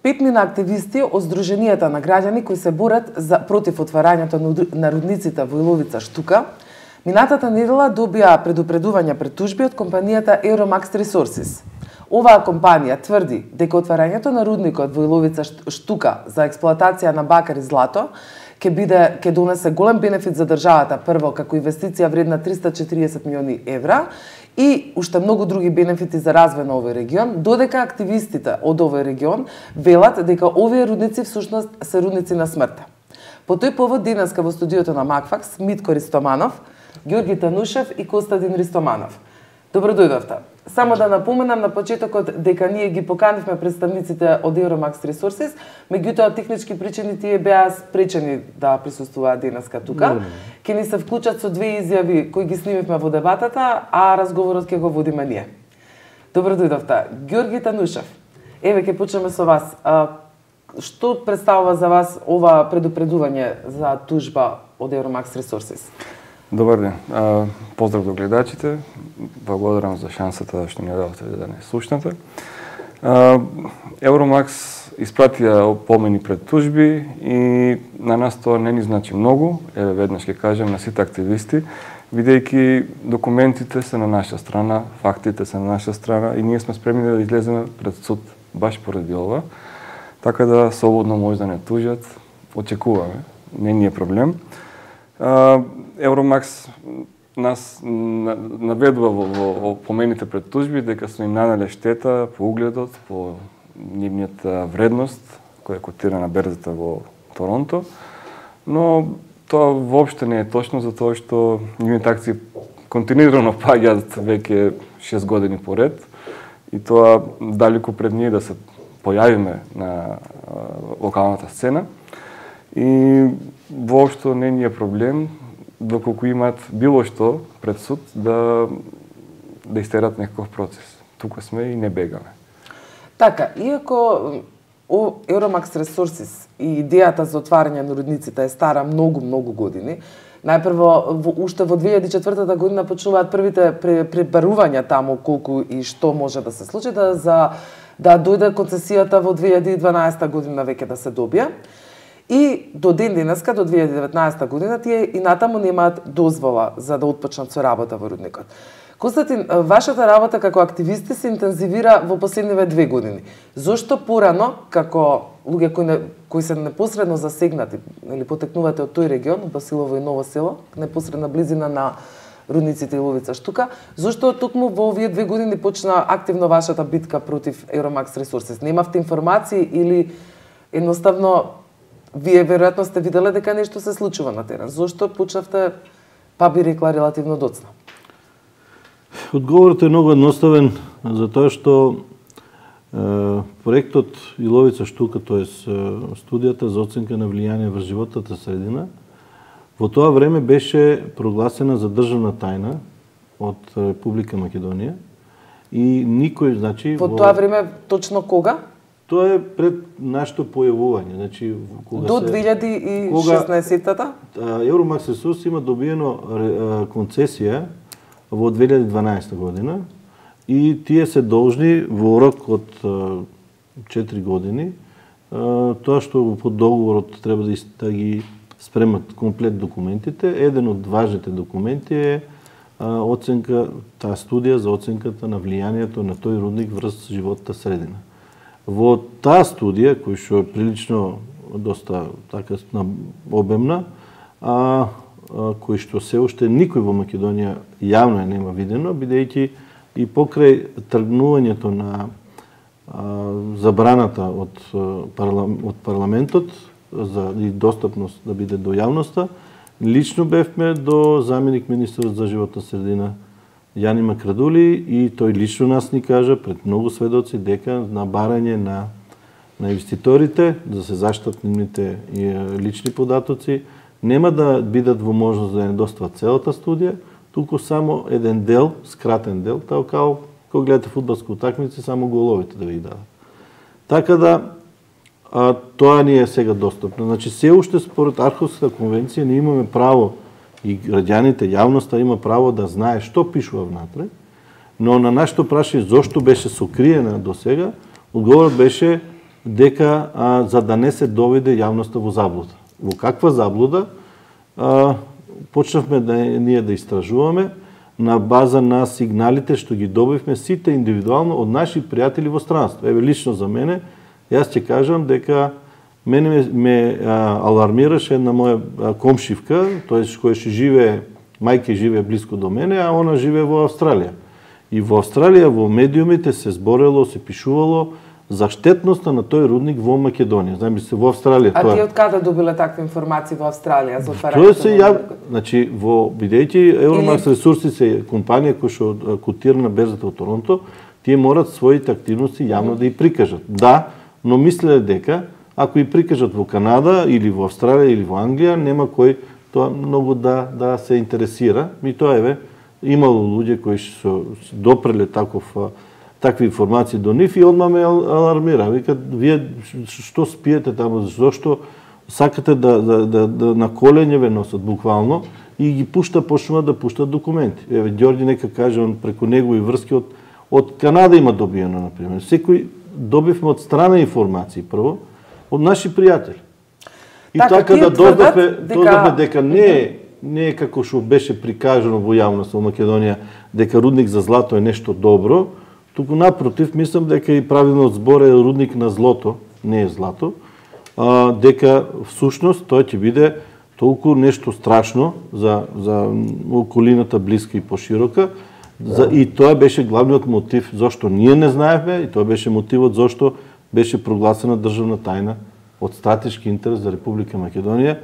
Петмина активисти од Сдруженијата на граѓани кои се борат против отварањето на рудниците во Иловица Штука, минатата недела добија предупредување пред тужби од компанијата Euromax Resources. Оваа компанија тврди дека отварањето на рудникот во Иловица Штука за експлоатација на бакар и злато ќе донесе голем бенефит за државата, прво како инвестиција вредна 340 милиони евра и уште многу други бенефити за развој на овој регион, додека активистите од овој регион велат дека овие рудници всушност се рудници на смртта. По тој повод денеска во студиото на Макфакс Митко Ристоманов, Ѓорги Танушев и Костадин Ристоманов. Добро дојдовте. Само да напоменам на почетокот дека ние ги поканивме представниците од Euromax Resources, меѓутоа технички причини тие беа спречени да присуствуваат денеска тука. Ќе ни се вклучат со две изјави кои ги снимивме во дебатата, а разговорот ќе го водиме ние. Добро дојдовте. Ѓорги Танушев. Еве ќе почнеме со вас. Што представува за вас ова предупредување за тужба од Euromax Resources? Добар ден. Поздрав до гледачите. Благодарам за шансата што ни дадовте да не слушнете. Euromax испратија помени пред тужби и на нас тоа не ни значи многу. Еве веднаш ќе кажем на сите активисти, бидејќи документите се на наша страна, фактите се на наша страна и ние сме спремни да излеземе пред суд баш поради ова. Така да слободно може да не тужат. Очекуваме. Не ни е проблем. Euromax нас наведува во помените пред тужби дека се им нанале штета по угледот, по нивниот вредност која е котирана на берзата во Торонто, но тоа воопшто не е точно затоа што нивните акции континуирано паѓаат веќе 6 години поред и тоа далеку пред ние да се појавиме на локалната сцена и воопшто не ни е проблем доколку имаат било што пред суд да истерат некаков процес. Тука сме и не бегаме. Така, иако Euromax Resources и идејата за отварање на рудниците е стара многу години, најпрво уште во 2004 година почнуваат првите пребарувања таму колку и што може да се случи да дојде концесијата во 2012 година веќе да се добија. И до ден денеска, до 2019 година, тие и натаму немаат дозвола за да отпочнат со работа во рудникот. Костадин, вашата работа како активисти се интензивира во последниве 2 години. Зошто порано, како луѓе кои се непосредно засегнати, или потекнувате од тој регион, Басилово и Ново село, непосредна близина на рудниците Иловица Штука, зошто токму во овие 2 години почна активно вашата битка против Euromax Resources? Немавте информации или едноставно вие веројатно сте виделе дека нешто се случува на терен? Зошто почнавте, па би рекла, релативно доцна? Одговорот е многу едноставен, затоа што проектот Иловица Штука, тоест студијата за оценка на влијание врз животната средина, во тоа време беше прогласена за државна тајна од Република Македонија и никој, значи... Во тоа време точно кога? Тоа е пред нашето појавување, значи до 2016-та. Euromax Resources има добиено концесија во 2012 година и тие се должни во рок од 4 години тоа што по договорот треба да ги спремат комплет документите. Еден од важните документи е оценка, таа студија за оценката на влијанието на тој рудник врз животната средина. Во таа студија, која што е прилично доста така обемна, кој што се уште никој во Македонија јавно нема видено, бидејќи и покрај тргнувањето на забраната од парламентот за и достапност да биде до јавноста, лично бевме до заменик министерот за животна средина Јани Макрадули и тој лично нас ни кажа пред многу сведоци дека на барање на инвеститорите да се заштитат нивните лични податоци нема да бидат во можност да недостават целата студија, туку само еден дел, скратен дел, тако кога гледате фудбалска утакмица, само головите да ви дадат. Така да тоа ни е сега достапно. Значи се уште според Архуската конвенција ние имаме право и граѓаните, јавноста има право да знае што пишува внатре, но на нашето прашање зошто беше сокриена до сега, одговорот беше дека за да не се доведе јавноста во заблуда. Во каква заблуда? Почнавме ние да истражуваме на база на сигналите што ги добивме сите индивидуално од наши пријатели во странство. Еве лично за мене, јас ќе кажам дека мене ме алармираше една моја комшивка, тоест која што живее, мајка живее близко до мене, а она живее во Австралија. И во Австралија во медиумите се зборело, се пишувало за штетноста на тој рудник во Македонија. Замисли во Австралија тоа. А ти од каде добиле такви информации во Австралија за отварањето? Тоа се значи во бидејќи Euromax Resources е компанија која што котира на берзата во Торонто, тие морат своите активности јавно да ги прикажат. Да, но мислеле дека ако и прикажат во Канада или во Австралија или во Англија, нема кој тоа многу да се интересира. И тоа еве имало луѓе кои што допреле такви информации до нив и одма ме алармира. Викат, вие што спиете таму, зошто сакате да на коленје ве носат буквално и ги почнува да пуштат документи. Еве Ѓорѓи нека каже, он преку негови врски од Канада има добиено, например. Секој добивме од страна информации прво, од наши пријатели. И така да дознавме дека не е како што беше прикажано во јавност во Македонија, дека рудник за злато е нешто добро, туку напротив, мислам дека и правилниот збор е рудник на злото, не е злато, дека всушност тоа ќе биде толку нешто страшно за околината блиска и поширока, и тоа беше главниот мотив зашто ние не знаевме, и тоа беше мотивот зашто беше прогласена државна тајна од стратешки интерес за Република Македонија.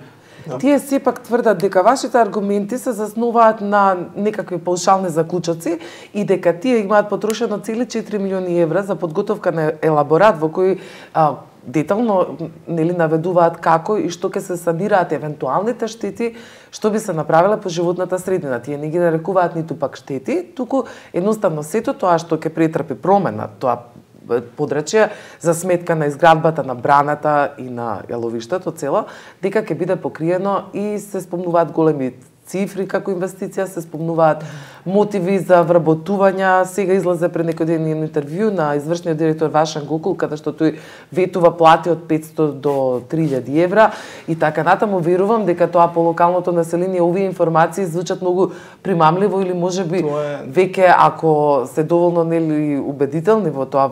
Тие сепак тврдат дека вашите аргументи се заснуваат на некакви паушални заклучоци и дека тие имаат потрошено цели 4 милиони евра за подготовка на елаборат во кој детално наведуваат како и што ќе се санираат евентуалните штети што би се направиле по животната средина. Тие не ги нарекуваат ниту пак штети, туку едноставно сето тоа што ќе претрпи промена, тоа подрачје за сметка на изградбата на браната и на јаловиштето цело, дека ќе биде покриено и се спомнуваат големи цифри како инвестиција, се спомнуваат мотиви за вработувања. Сега излезе пред некој ден интервју на извршниот директор Вашан Гокул, каде што тој ветува плати од 500 до 3000 евра и така натаму. Верувам дека тоа по локалното население овие информации звучат многу примамливо или можеби веќе ако се доволно нели убедителни во тоа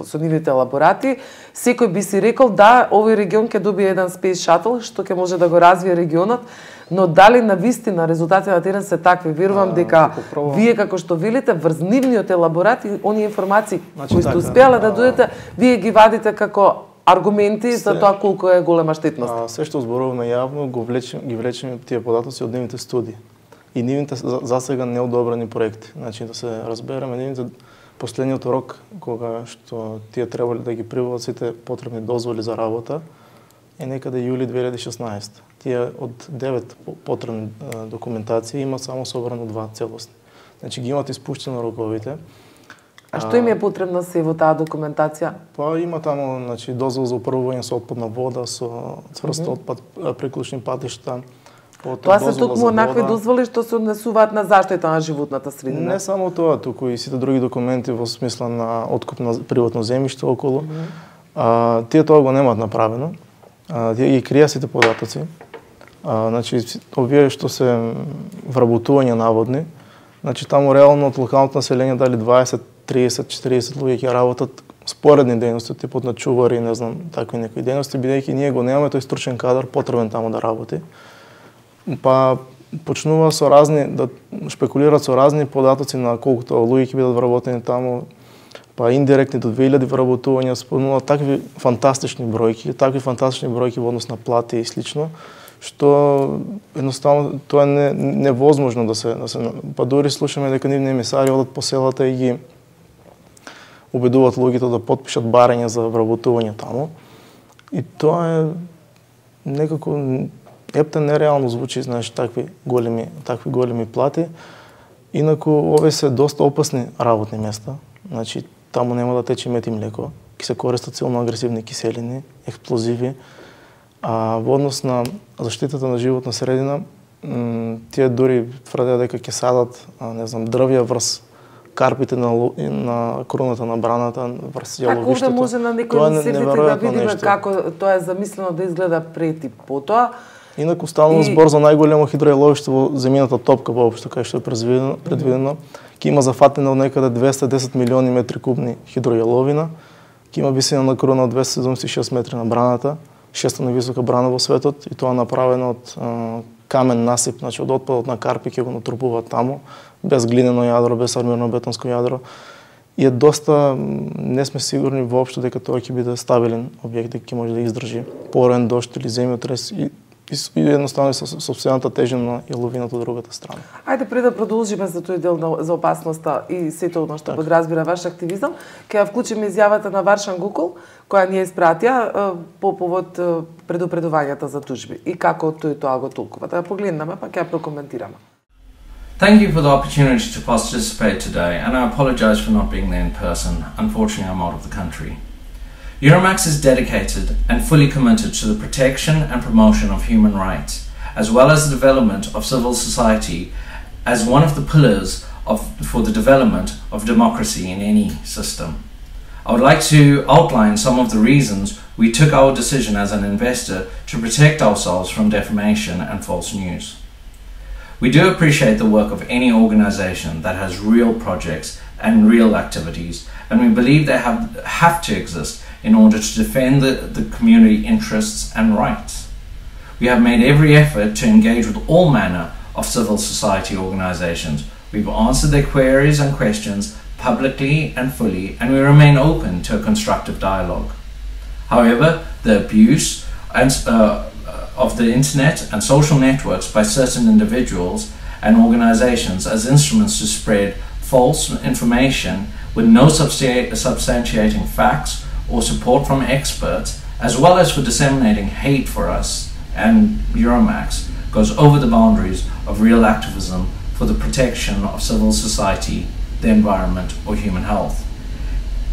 со нивните лаборати, секој би си рекол да, овој регион ќе добие еден Space Shuttle што ќе може да го развие регионот. Но дали на вистина резултатите на терен се такви? Верувам дека вие како што велите врз нивниот елаборат и оние информации кои сте успеале да дојдете, вие ги вадите како аргументи за тоа колку е голема штетност. Се што зборуваме јавно ги влечеме тие податоци од нивните студии и нивните засега неодобрени проекти. Значи да се разбереме, нивните последниот рок кога што тие требале да ги прибават сите потребни дозволи за работа е некаде јули 2016. Тие од 9 потребни документации има само собрано 2 целосни. Значи ги имат испуштено роковите. А што им е потребно се во таа документација? Па има таму значи дозвол за управување со отпадна вода, со цврст отпад, приклучни патишта. Тоа се токму онакви дозволи што се однесуваат на заштита на животната средина. Не само тоа, туку и сите други документи во смисла на откуп на приватно земјиште околу. Тие тоа го немаат направено. Тие ги крија сите податоци. Значи, овие што се вработување наводни, значи таму реално од локалното население дали 20, 30, 40 луѓе ќе работат споредни дејности, типот на чувари, не знам, такви некои дејности, бидејќи ние го немаме тој стручен кадар потребен таму да работи. Па почнува со разни да шпекулираат со разни податоци на колкуто луѓе ќе бидат вработени таму, па индиректни до 2000 вработувања, спомнуваат такви фантастични бројки во однос на плати и слично, што едноставно тоа е невозможно да се па дури слушаме дека нивни емисари одат по селата и ги убедуваат луѓето да потпишат барање за вработување таму. И тоа е некако ептен нереално звучи, знаеш, такви големи плати. Инаку овие се доста опасни работни места. Значи таму нема да тече мед и млеко, ќе се користат силно агресивни киселини, експлозиви. Во однос на заштитата на животна средина, тие дури тврдеа дека ќе садат, не знам, дрвја врз карпите на короната на браната врз јаловиштето. Како може на некој да се да видиме како тоа е замислено да изгледа пред и потоа. Инаку станува збор за најголемо хидројаловиште во земјината топка воопшто, кај што е предвидено. Ќе има зафатено од некаде 210 милиони метри кубни хидројаловина. Ќе има висина на корона од 276 метри на браната, шеста највисока брана во светот, и тоа направено од камен насип, значи од отпадот на карпи ќе го натрупуваат таму, без глинено јадро, без армирно бетонско јадро. И е доста, не сме сигурни воопшто дека тоа ќе биде стабилен објект, дека ќе може да издржи порен дожд или земјотрес и едноставно со сопствената тежина на јаловината од другата страна. Ајде пред да продолжиме за тој дел за опасноста и сето оно што подразбира ваш активизам, ќе ја вклучиме изјавата на Варшан Гукул, која ни ја испратија по повод предупредувањата за тужби и како тој тоа го толкува. Да ја погледнеме, па ќе ја прокоментираме. Thank you for the opportunity to participate today, and I apologize for not being there in person. Unfortunately, I'm out of the country. Euromax is dedicated and fully committed to the protection and promotion of human rights, as well as the development of civil society as one of the pillars for the development of democracy in any system. I would like to outline some of the reasons we took our decision as an investor to protect ourselves from defamation and false news. We do appreciate the work of any organization that has real projects and real activities, and we believe they have to exist in order to defend the community interests and rights. We have made every effort to engage with all manner of civil society organizations. We've answered their queries and questions publicly and fully, and we remain open to a constructive dialogue. However, the abuse of the internet and social networks by certain individuals and organizations as instruments to spread false information with no substantiating facts or support from experts, as well as for disseminating hate for us and Euromax, goes over the boundaries of real activism for the protection of civil society, the environment, or human health.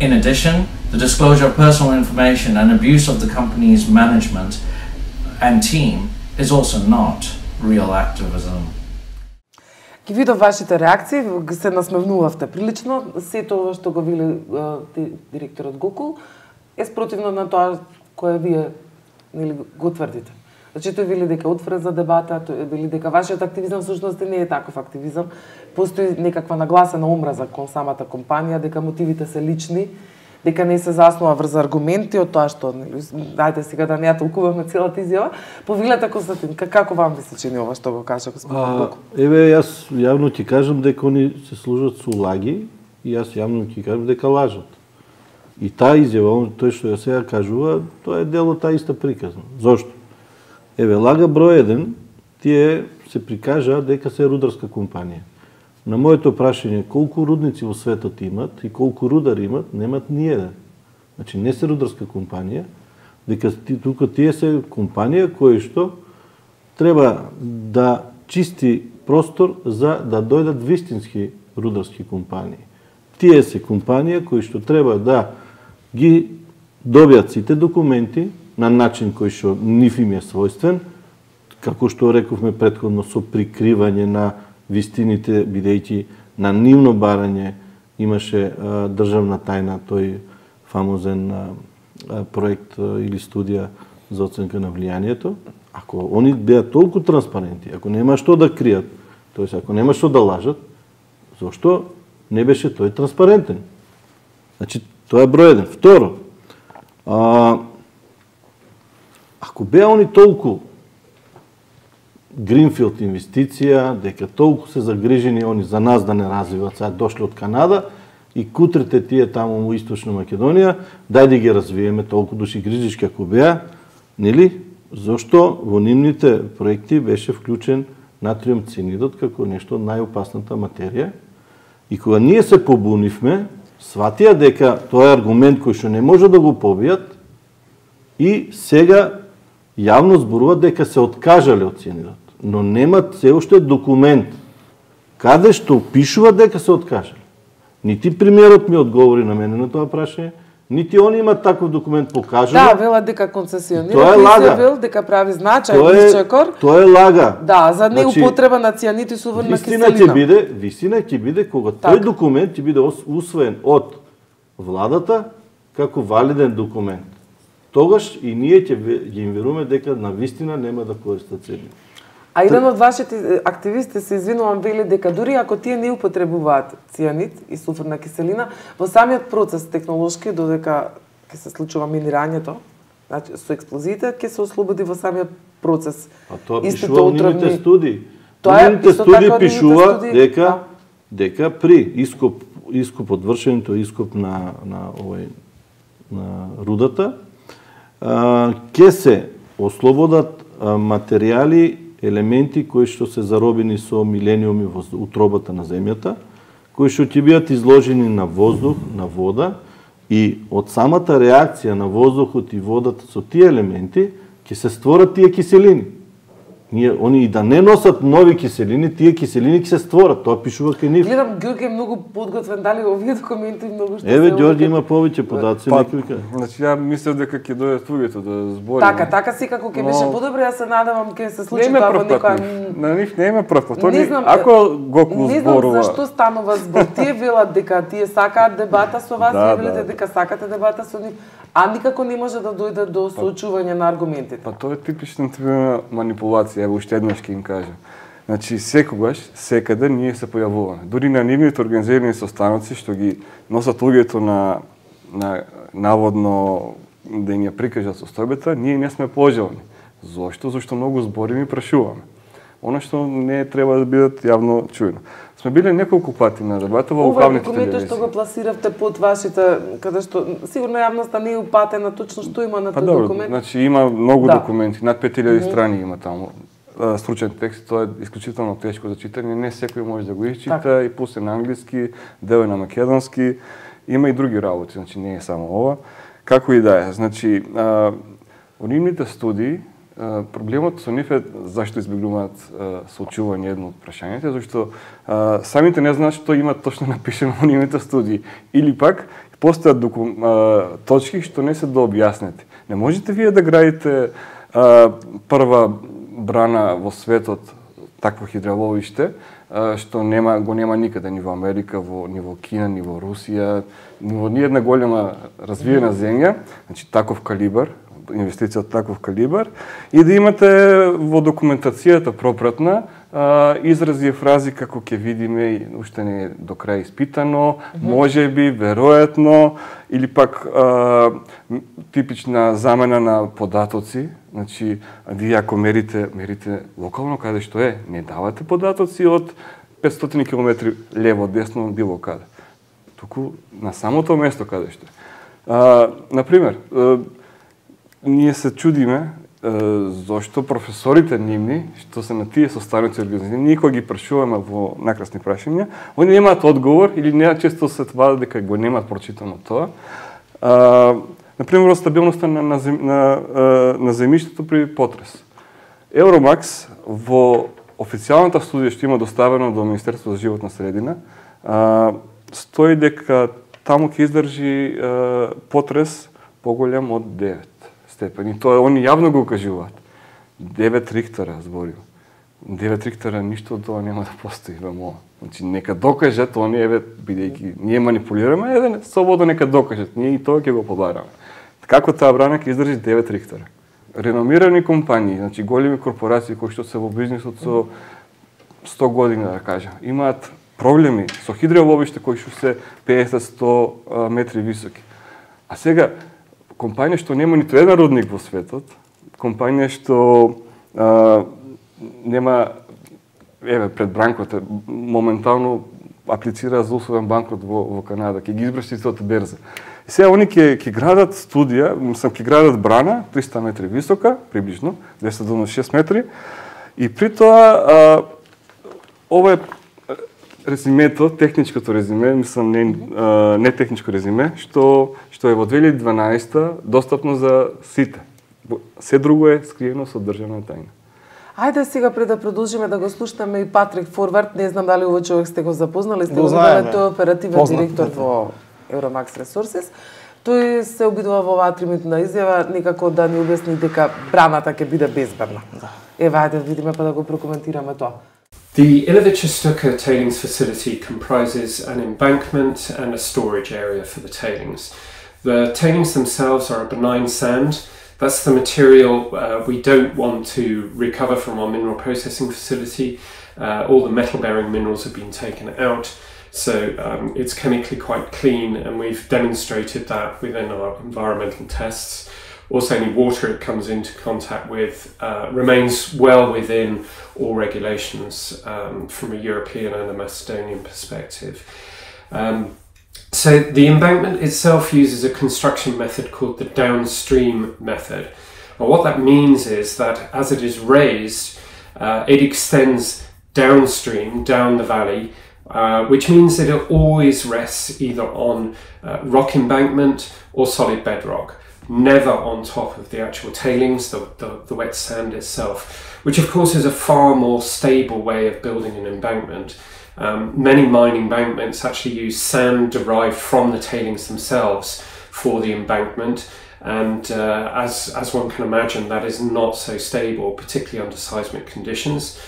In addition, the disclosure of personal information and abuse of the company's management and team is also not real activism. Ги видов вашите реакции, се насмевнувавте прилично, сето ова што го вели директорот Гукул е спротивно на тоа кое вие го тврдите. Значи тој вели дека отвора за дебата, тој вели дека вашиот активизам всушност не е таков активизам, постои некаква нагласена омраза кон самата компанија, дека мотивите се лични, дека не се заснува врз аргументи од тоа што, дајте сега да не ја толкуваме целата изјава. Повилете, Константин, како вам ви се чини ова што го кажа господин Гукул? Еве, јас јавно ќе кажам дека они се служат со лаги и јас јавно ќе кажам дека лажат. И таа изјава, тој што ја сега кажува, тоа е дел од таа иста приказна. Зошто? Еве, лага број 1, тие се прикажа дека се рударска компанија. На моето прашање колку рудници во светот имат и колку рудари имат, немат ни еден. Значи не се рударска компанија, дека тука тие се компанија која што треба да чисти простор за да дојдат вистински рударски компании. Тие се компанија кои што треба да ги добијат сите документи на начин кој што нив им е својствен, како што рековме претходно, со прикривање на вистините, бидејќи на нивно барање имаше државна тајна, тој фамозен проект или студија за оценка на влијанието. Ако они беа толку транспаренти, ако нема што да кријат, тоест ако нема што да лажат, зошто не беше тој транспарентен? Значи, тоа е број 1. Второ, ако беа они толку гринфилд инвестиција, дека толку се загрижени они за нас да не развиват, сега дошле од Канада и кутрите тие таму во Источна Македонија, дај да ги развиеме, толку души грижички ако беа, нели? Зошто во нивните проекти беше вклучен натриум цианидот како нешто од најопасната материја? И кога ние се побунивме, сватија дека тоа е аргумент кој што не може да го побијат и сега јавно зборуваат дека се откажале од цианидот, но немат се уште документ каде што пишува дека се откажале. Нити премиерот ми одговори на мене на тоа прашање, Нити они имаат таков документ покажано. Да, вела дека концесионира, Тоа е лага. вел дека прави значај исчекор. Тоа е лага. Да, за неупотреба на цијанид и суврна Вистина ќе биде кога тој документ ќе биде усвоен од владата како валиден документ. Тогаш и ние ќе им веруваме дека на вистина нема да користат цијанид. А еден од вашите активисти се извинувам вели дека дури ако тие не употребуваат цијанид и сулфурна киселина, во самиот процес технолошки додека ќе се случува минирањето, значи со експлозиите ќе се ослободи во самиот процес. А тоа пишува во нивните студии. Нивните студии пишува дека при ископ од вршењето ископ на рудата ќе се ослободат материјали, елементи кои што се заробени со милениуми во утробата на земјата, кои што ќе бидат изложени на воздух, на вода и од самата реакција на воздухот и водата со тие елементи ќе се створат тие киселини. Они и да не носат нови киселини, тие киселини ќе се створат, тоа пишува кај нив. Гледам Ѓорѓе е многу подготвен, дали овие документи многу што Еве Ѓорѓе има повеќе подаци, некои кажа. Значи ја мислев дека ќе дојдат луѓето да збори. Така секако ќе беше подобро, јас се надевам ќе се случи тоа во некоја. На нив не има прв пат. Ако Гоку зборува. Не знам зашто станува збор. Тие велат дека тие сакаат дебата со вас, вие велите дека сакате дебата со нив, а никако не може да дојде до соочување на аргументите. Па тоа е типична манипулација, ево уште еднаш ќе им кажам. Значи секогаш, секаде ние се појавуваме. Дури на нивните организирани состаноци што ги носат луѓето на наводно да им ја прикажат состојбата, ние не сме пожелни. Зошто? Зашто многу зборими прашуваме. Оно што не треба да бидат јавно чуено. Сме биле неколку пати на дебата во локалните телевизии. Ова документот што го пласиравте под вашите, каде што сигурно јавноста не е упатена точно што има на тој документ. Значи има многу документи, над 5000 страни има таму. Стручен текст, тоа е исклучително тешко за читање, не секој може да го исчита, и пусе на англиски, дел е на македонски, има и други работи, значи не е само ова. Како и да е, значи во нивните студии проблемот со нив е зашто избегнуваат соочување едно од прашањата, зашто самите не знаат што имаат точно напишено во нивните студии. Или пак постојат точки што не се дообјаснети. Не можете вие да градите прва брана во светот такво хидроловиште што го нема никаде, ни во Америка, ни во Кина, ни во Русија, ни во ниедна голема развиена земја, значи таков калибар, инвестиција од таков калибар, и да имате во документацијата пропратна изрази и фрази како ќе видиме, уште не е до крај испитано, можеби, веројатно, или пак типична замена на податоци. Значи, вие ако мерите локално каде што е, не давате податоци од 500 км лево, десно, било каде. Туку на самото место каде што е. Например, ние се чудиме зошто професорите нивни, што се на тие состаноци организации, ние кога ги прашуваме во накрасни прашања, они немаат одговор или најчесто се твадат дека го немаат прочитано тоа. Например, стабилноста на земјиштето при потрес. Евромакс во официјалната студија што има доставено до Министерството за животна средина, стои дека таму ќе издржи потрес поголем од 9 степени. Тоа они јавно го кажуваат. 9 Рихтера зборим. 9 Рихтера ништо од тоа нема да постои во МО. Значи нека докажат они, еве бидејќи ние манипулираме, еве слободно нека докажат. Ние и тоа ќе го побараме. Како таа брана ќе издржи 9 Рихтера? Реномирани компанији, значи големи корпорации кои што се во бизнисот со 100 години, да кажам, имаат проблеми со хидроловиште кои што се 50-100 метри високи. А сега компанија што нема ниту еден рудник во светот, компанија што нема, еве пред бранкот, моментално аплицира за условен банкрот во Канада, ќе ги избрши од берза. И сега они ќе градат студија, ќе градат брана 300 метри висока, приближно 296 метри, и при тоа ова е резимето, техничкото резиме, мислам не техничко резиме, што е во 2012 достапно за сите. Се друго е скриено со државна тајна. Ајде сега пред да продолжиме да го слушнеме и Патрик Форвард, не знам дали овој човек сте го запознали, сте го знаеме, знаеме. тој е оперативен директор во Euromax Resources. тој се обидува во оваа 3-минутна изјава некако да ни објасни дека браната ќе биде безбедна. Ева, ајде да видиме па да го прокоментираме тоа. The Ilovica Stuka tailings facility comprises an embankment and a storage area for the tailings. The tailings themselves are a benign sand. That's the material we don't want to recover from our mineral processing facility. All the metal-bearing minerals have been taken out, so it's chemically quite clean, and we've demonstrated that within our environmental tests. Also, any water it comes into contact with remains well within all regulations from a European and a Macedonian perspective. So the embankment itself uses a construction method called the downstream method. And what that means is that as it is raised, it extends downstream, down the valley, which means that it always rests either on rock embankment or solid bedrock, never on top of the actual tailings, the wet sand itself, which of course is a far more stable way of building an embankment. Many mine embankments actually use sand derived from the tailings themselves for the embankment, and as one can imagine, that is not so stable, particularly under seismic conditions.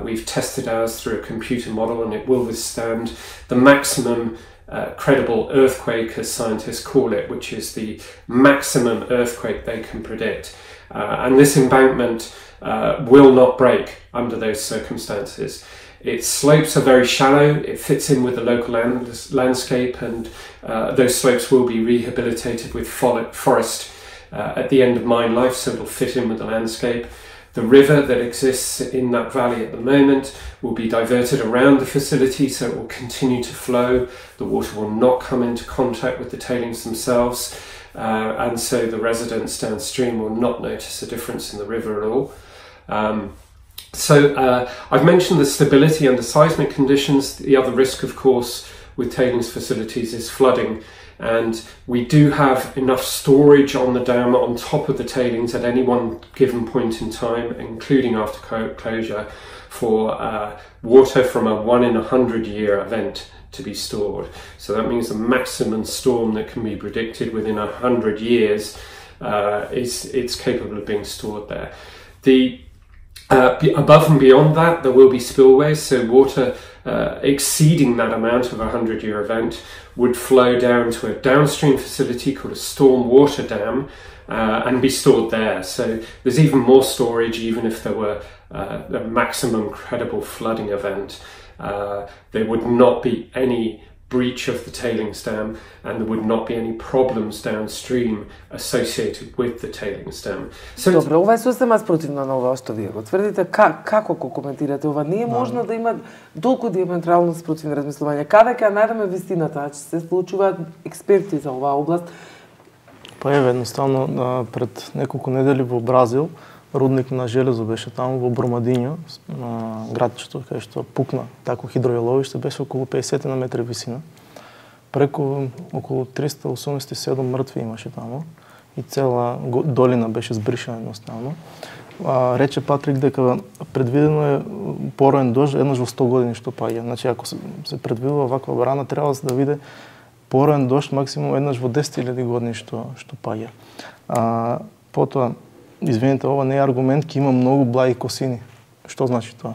We've tested ours through a computer model, and it will withstand the maximum credible earthquake, as scientists call it, which is the maximum earthquake they can predict. And this embankment will not break under those circumstances. Its slopes are very shallow, it fits in with the local landscape, and those slopes will be rehabilitated with forest at the end of mine life, so it'll fit in with the landscape. The river that exists in that valley at the moment will be diverted around the facility, so it will continue to flow. The water will not come into contact with the tailings themselves, and so the residents downstream will not notice a difference in the river at all. I've mentioned the stability under seismic conditions. The other risk, of course, with tailings facilities is flooding. And we do have enough storage on the dam on top of the tailings at any one given point in time, including after closure, for water from a 1 in 100 year event to be stored. So that means the maximum storm that can be predicted within 100 years it's capable of being stored there. Above and beyond that, there will be spillways, so water exceeding that amount of a 100-year event would flow down to a downstream facility called a storm water dam and be stored there. So there's even more storage, even if there were a maximum credible flooding event. There would not be any breach of the tailings dam, and there would not be any problems downstream associated with the tailings dam. So Добро, ова е сосема спротивно на ова што вие го тврдите. Како го коментирате ова? Не е можно да има толку диаметрално спротивни размислувања. Каде ќе најдеме вистината? Значи се случуваат експерти за оваа област. Па еве, едноставно пред неколку недели во Бразил рудник на железо беше таму во Бромадињо, градчето, каде што пукна тако хидројаловиште, беше околу 50 на метри висина. Преку околу 387 мртви имаше таму и цела долина беше збришена едноставно. Рече Патрик дека предвидено е пороен дожд еднаш во 100 години што паѓа. Значи ако се предвидува ваква брана, треба да види пороен дожд максимум еднаш во 10.000 години што паѓа. Потоа, извините, ова не е аргумент, ќе има многу благи косини. Што значи тоа?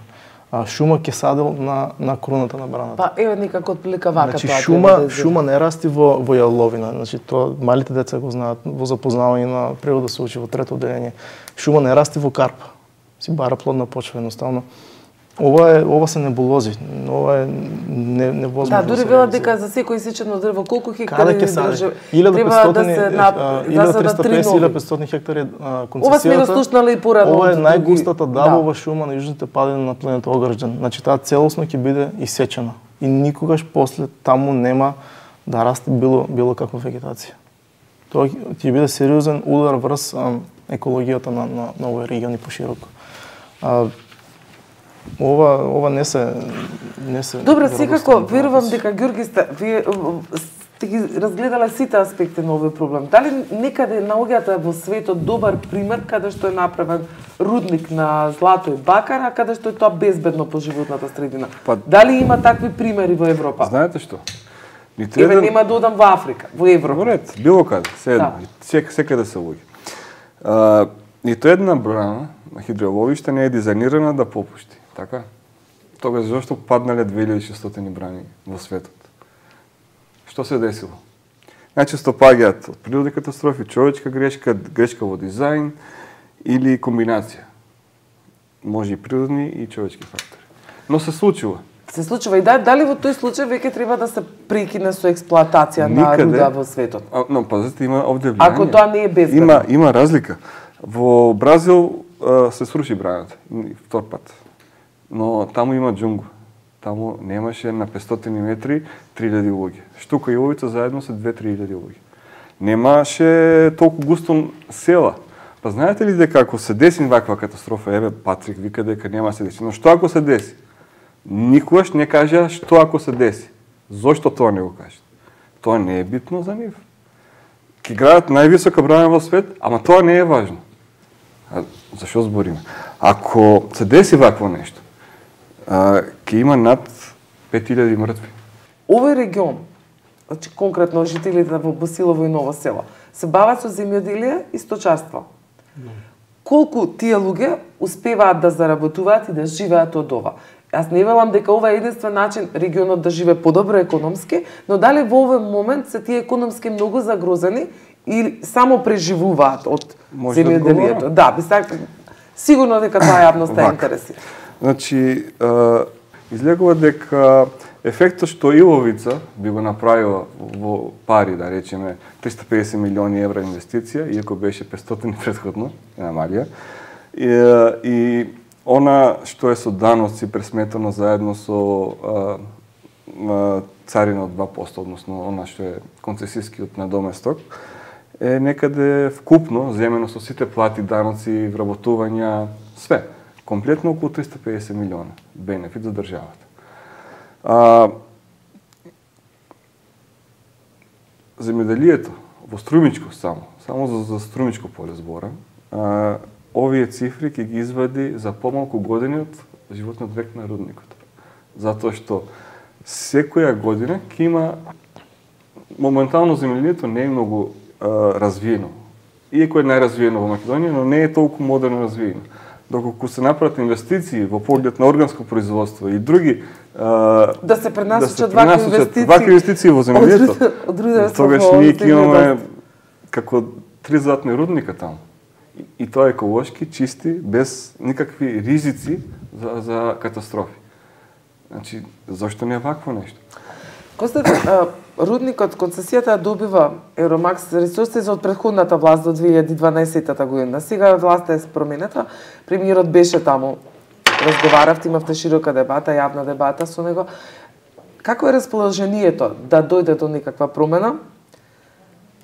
Шума ќе садел на кроната на браната. Па еве некако отприлика вака значи, тоа. шума не расти во јаловина. Значи тоа малите деца го знаат во запознавање на природа се учи во трето одделение. Шума не расти во карпа. Си бара плодна почва едноставно. Ова се небулози. Ова е невозможно. Да, дури велат дека за секој исечено дрво колку хектари држи? 1350-1500 хектари концесијата. Ова сме го слушнали и порадно. Ова е најгустата дабова шума на јужните падини на планета Огрџан. Значи таа целосно ќе биде исечена и никогаш после таму нема да расте било каква вегетација. Тоа ќе биде сериозен удар врз екологијата на овој регион и пошироко. Ова не се Добре, секако верувам дека Ѓорги вие сте ги разгледале сите аспекти на овој проблем. Дали некаде наоѓате во светот добар пример каде што е направен рудник на злато и бакар, а каде што е тоа безбедно по животната средина? Дали има такви примери во Европа? Знаете што? Еве нема да одам во Африка, во Европа. Во ред, било каде, Да. секаде се луѓе. Нито една брана на хидроеловиште не е дизајнирана да попушти, така? Тогаш зашто паднале 2600 брани во светот? Што се десило? Најчесто паѓаат од природни катастрофи, човечка грешка, грешка во дизајн или комбинација. Може и природни и човечки фактори. Но се случува. Се случува и дали во тој случај веќе треба да се прекине со експлоатација на руда во светот? Но пазете, има овде влијание. Ако тоа не е безбедно. Има разлика. Во Бразил се сруши браната, втор пат. Но таму има џунгла. Таму немаше на 500 метри 3000 луѓе. Штука и улица заедно се 2-3000 луѓе. Немаше толку густо села. Па знаете ли дека ако се деси ваква катастрофа, еве Патрик вика дека нема се деси, но што ако се деси? Никогаш не кажа што ако се деси. Зошто тоа не го кажат? Тоа не е битно за нив. Ки градат највисока брана во свет, ама тоа не е важно. А зашо збориме? Ако се деси вакво нешто, ќе има над 5000 мртви. Овој регион, значи конкретно жителите во Босилово и Ново село, се бават со земјоделие и сточарство. Колку тие луѓе успеваат да заработуваат и да живеат од ова? Јас не велам дека ова е единствен начин регионот да живее подобро економски, но дали во овој момент се тие економски многу загрозени или само преживуваат од земјоделието? Да, би сакал сигурно дека таа јавност е интересира. Значи, излегува дека ефектот што Иловица би го направила во пари, да речеме, 350 милиони евра инвестиција, иако беше 500 претходно, е намалија, и она што е со даноци пресметано заедно со царина од 2%, односно она што е концесискиот надоместок, е некаде вкупно земено со сите плати, даноци, вработувања, све. Комплетно околу 350 милиона бенефит за државата. Земјоделието во Струмичко само за Струмичко поле збора, овие цифри ќе ги извади за помалку години од животниот век на рудникот. Затоа што секоја година ќе има моментално земјоделието не е многу развиено. Иако е најразвиено во Македонија, но не е толку модерно развиено. Доколку се направат инвестиции во поглед на органско производство и други да се пренасочат вакви инвестиции во земјоделието, тогаш ние ќе имаме како 3 златни рудника таму. И тоа е еколошки, чисти, без никакви ризици за катастрофи. Значи, зашто не е вакво нешто? Константин, рудникот, концесијата добива Евромакс ресурси од претходната власт до 2012 година. Сега власта е променета, премиерот беше таму, разговаравте, имавте широка дебата, јавна дебата со него. Како е расположението да дојде до некаква промена,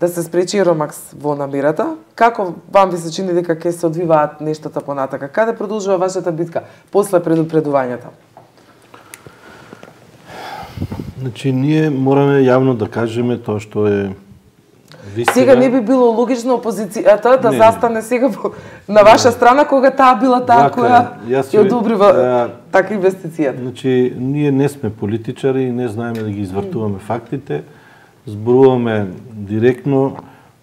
да се спречи Евромакс во намерата? Како вам ви се чини дека ќе се одвиваат нештата понатака? Каде продолжува вашата битка после предупредувањата? Значи, ние мораме јавно да кажеме тоа што е вистина. Сега не би било логично опозицијата да застане сега на ваша страна, кога таа била таа која ја одобрива така инвестицијата. Значи, ние не сме политичари и не знаеме да ги извртуваме фактите, зборуваме директно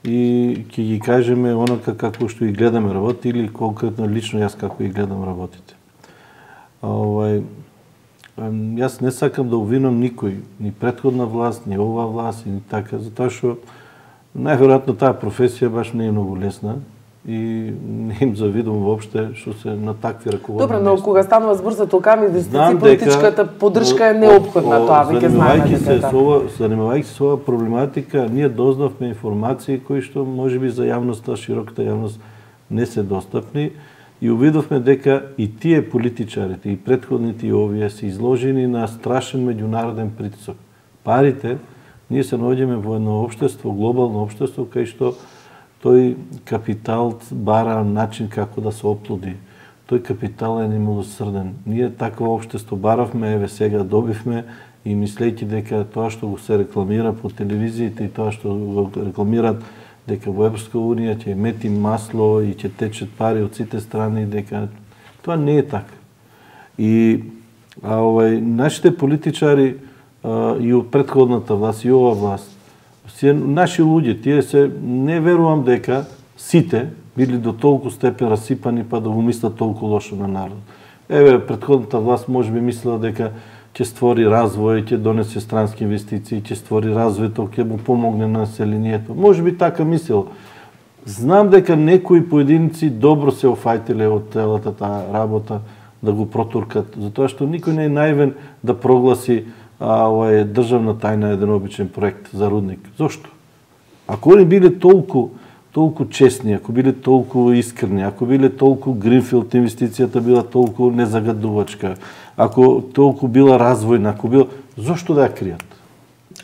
и ќе ги кажеме онака како што ги гледаме работи или конкретно лично јас како ги гледам работите. Јас не сакам да обвинам никој, ни претходна власт, ни оваа власт, ни така, затоа што најверојатно таа професија баш не е многу лесна и не им завидувам воопште што се на такви раководни места. Добро, но кога станува збор за толкави инвестиции, политичката поддршка е неопходна, тоа веќе знаеме дека така. Занимавајќи се ова проблематика, ние дознавме информации кои што можеби за јавноста, широката јавност не се достапни. И увидовме дека и тие политичарите, и претходните и овие се изложени на страшен меѓународен притисок. Парите, ние се наоѓаме во едно општество, глобално општество, кај што тој капитал бара начин како да се оплоди. Тој капитал е немилосрден. Ние такво општество баравме, еве сега добивме и мислејќи дека тоа што го се рекламира по телевизиите и тоа што го рекламират дека во Европска унија ќе мети масло и ќе течат пари од сите страни, дека тоа не е така. И нашите политичари и од претходната власт и ова власт, се наши луѓе, тие се, не верувам дека сите били до толку степен расипани па да го мислат толку лошо на народ. Еве, претходната власт можеби мислела дека ќе створи развој, ќе донесе странски инвестиции, ќе створи развиток, ќе му помогне на населението. Можеби така мислел. Знам дека некои поединци добро се офајтиле од целата таа работа да го протуркат, затоа што никој не е наивен да прогласи ова е државна тајна еден обичен проект за рудник. Зошто? Ако они биле толку честни, ако биле толку искрени, ако биле толку гринфилд инвестицијата била толку незагадувачка, ако толку била развојна, ако била, зошто да ја кријат?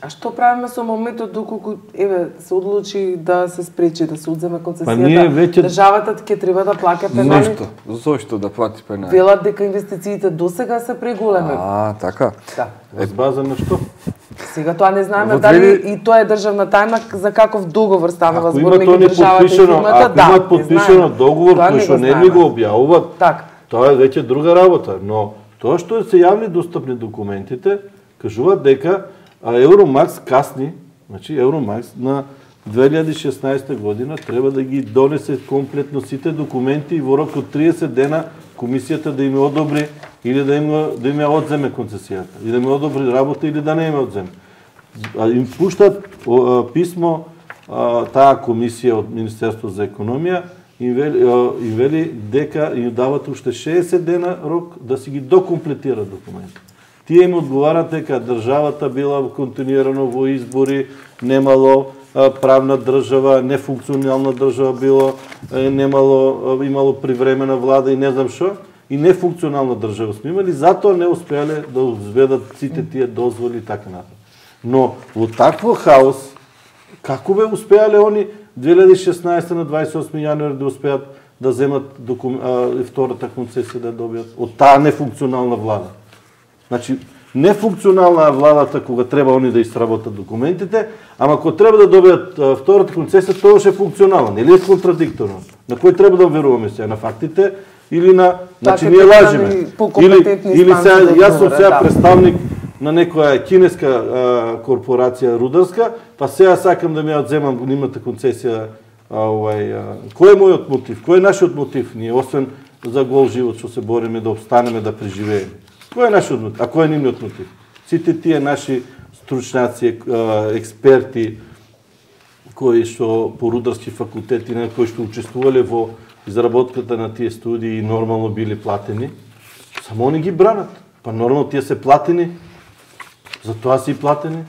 А што правиме со моментот доколку се одлучи да се спречи да се одземе концесијата? Државата ќе треба да плаќа пенали? Зошто да плати пенали? Велат дека инвестициите досега се преголеми. Така. Да. База на што? Сега тоа не знаеме дали и тоа е државна тајна за каков договор станува збор меѓу државата и фирмата. Ако имат подпишано договор кој што не ни го објавуваат, тоа е веќе друга работа. Но тоа што се јавни достапни документите, кажуваат дека Евромакс касни, значи Евромакс на 2016 година треба да ги донесе комплетно сите документи и во рок од 30 дена комисијата да им одобри или да им ја одземе концесијата, и да им одобри работа или да не им одземе. Им пуштат писмо таа комисија од Министерство за економија и вели дека им дават уште 60 дена рок да си ги докомплетираат документи. Тие им одговарат дека државата била континуирано во избори, немало правна држава, нефункционална држава било, имало привремена влада и не знам што, и нефункционална држава сме имали, затоа не успеале да изведат сите тие дозволи и така натаму. Но во такво хаос, како бе успеале они 2016 на 28 јануари да успеат да земат втората концесија да добијат од таа нефункционална влада? Значи, нефункционална е владата кога треба они да изработат документите, ама кога треба да добијат втората концесија, тоа е функционално, или е контрадикторно. На кој треба да веруваме сега, на фактите или на, значи ние лажеме. Или сега јас сум сега представник на некоја кинеска корпорација рударска, па сега сакам да ми ја одземам нивната концесија, кој е мојот мотив? Кој е нашиот мотив? Ние освен за гол живот што се бориме да обстанеме, да преживееме. Кој е нашиот мотив? А кој е нивниот мотив? Сите тие наши стручњаци, експерти кои што по рударски факултети, кои што учествувале во изработката на тие студии и нормално били платени, само они ги бранат. Па нормално тие се платени, затоа си платени.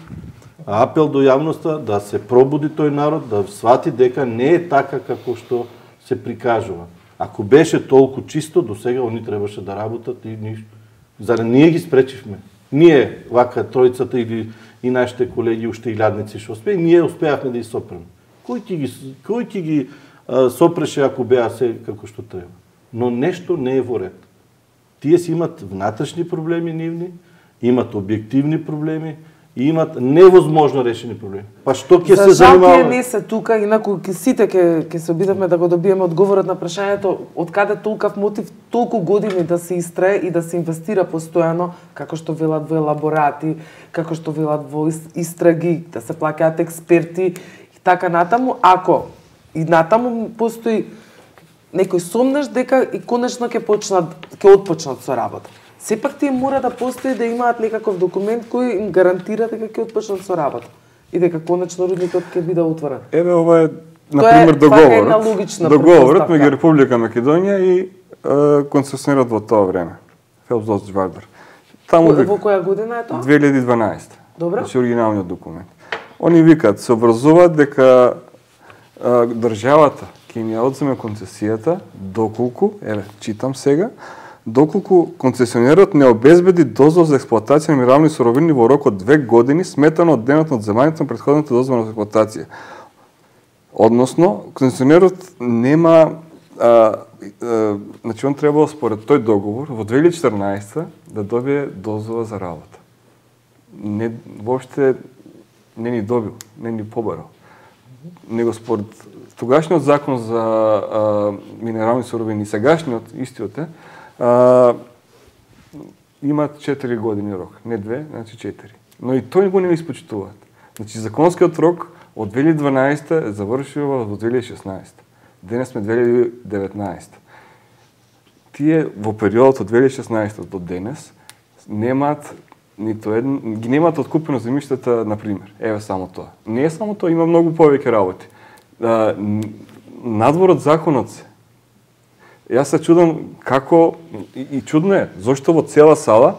А апел до јавноста да се пробуди тој народ, да свати дека не е така како што се прикажува. Ако беше толку чисто, до сега они требаше да работат и ништо. Зарем ние ги спречивме? Ние, вака тројцата или и нашите колеги, уште илјадници што успеа, ние успеавме да ги сопреме. Кој ќе ги сопреше ако беа се како што треба? Но нешто не е во ред. Тие си имат внатрешни проблеми нивни, имат објективни проблеми и имат невозможно решени проблеми. Па што ќе се занимаваме? За жал тие не се тука, инаку сите ќе се обидевме да го добиеме одговорот на прашањето од каде толков мотив толку години да се истрае и да се инвестира постојано, како што велат во елаборати, како што велат во истраги, да се плаќаат експерти и така натаму, ако и натаму постои некој сомнеш дека и конечно ќе отпочнат со работа. Сепак тие мора да постои да имаат некаков документ кој им гарантира дека ќе отпочнат со работа и дека конечно рудникот ќе биде отворен. Еве ова е на пример договорот меѓу Република Македонија и концесионерот во тоа време, Фелпс Вардар. Таму во која година е тоа? 2012. Добро. Значи оригиналниот документ. Они викаат, се образуваат дека државата ќе им ја одземе концесијата доколку, еве, читам сега, доколку концесионерот не обезбеди дозвол за експлоатација на минерални суровини во рок од 2 години, сметано од денот на одземањето на претходната дозвола за експлоатација. Односно, концесионерот нема, значи он требало според тој договор во 2014 да добие дозвола за работа. Не, воопште не ни добил, не ни побарал. Него според тогашниот закон за минерални суровини и сегашниот, истиот имаат 4 години рок, не 2, значи 4. но и тој го не испочитуваат. Значи, законскиот рок од 2012 е завршил во 2016. Денес сме 2019. Тие во периодот од 2016 до денес немаат ниту еден, ги немаат откупено земјиштата, на пример. Еве само тоа. Не е само тоа, има многу повеќе работи. Надвор од законот се. Јас се чудам како, и чудно е, зошто во цела сала,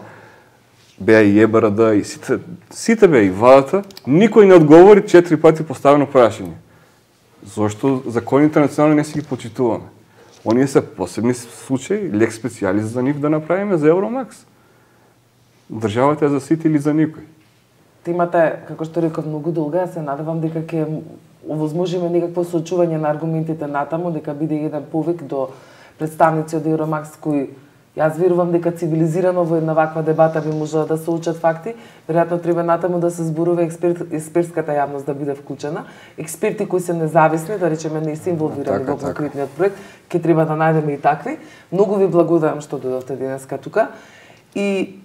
беа и ЕБРД, и сите беа и владата, никој не одговори 4 пати поставено прашање. Зошто законите национални не си ги почитуваме? Оние се посебни случаи, лек специјалист за нив да направиме за Евромакс. Државата е за сите или за никој. Темата, како што реков, многу долга, се надевам дека ќе овозможиме некакво соочување на аргументите натаму, дека биде еден повик до представници од Евромакс кои јас верувам дека цивилизирано во една ваква дебата би можела да соочат факти. Веројатно треба натаму да се зборува експертската јавност да биде вклучена. Експерти кои се независни, да речеме не се инволвирани во конкретниот проект, ќе треба да најдеме и такви. Многу ви благодарам што дојдовте денеска тука и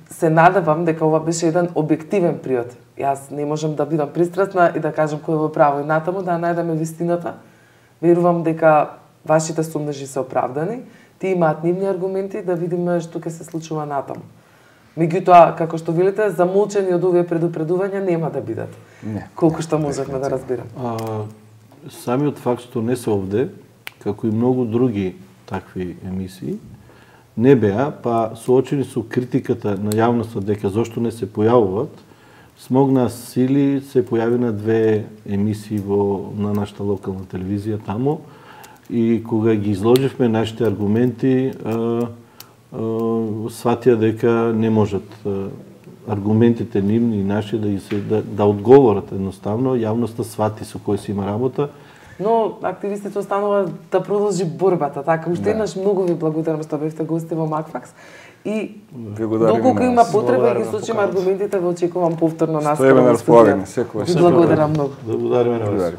се надевам дека ова беше еден објективен приод. Јас не можам да бидам пристрасна и да кажам кој е во право и натаму да најдеме вистината. Верувам дека вашите сомнежи се оправдани, тие имаат нивни аргументи, да видиме што ќе се случува натаму. Меѓутоа, како што велите, замолчени од овие предупредувања нема да бидат. Не. Колку што можевме да разберам. Самиот факт што не се овде, како и многу други такви емисии, не беа, па соочени со критиката на јавноста дека зошто не се појавуваат, смогна сили се појави на 2 емисии на нашата локална телевизија таму, и кога ги изложивме нашите аргументи, сватија дека не можат аргументите нивни и наши да одговорат едноставно, јавноста свати со кој се има работа. Но активистите останува да продолжи борбата, така уште еднаш многу ви благодарам што бевте гости во Макфакс и доколку има потреба ги сочиме аргументите, ве очекувам повторно наскоро. Стоеме на располагање секогаш. Благодарам многу. Благодариме на вас.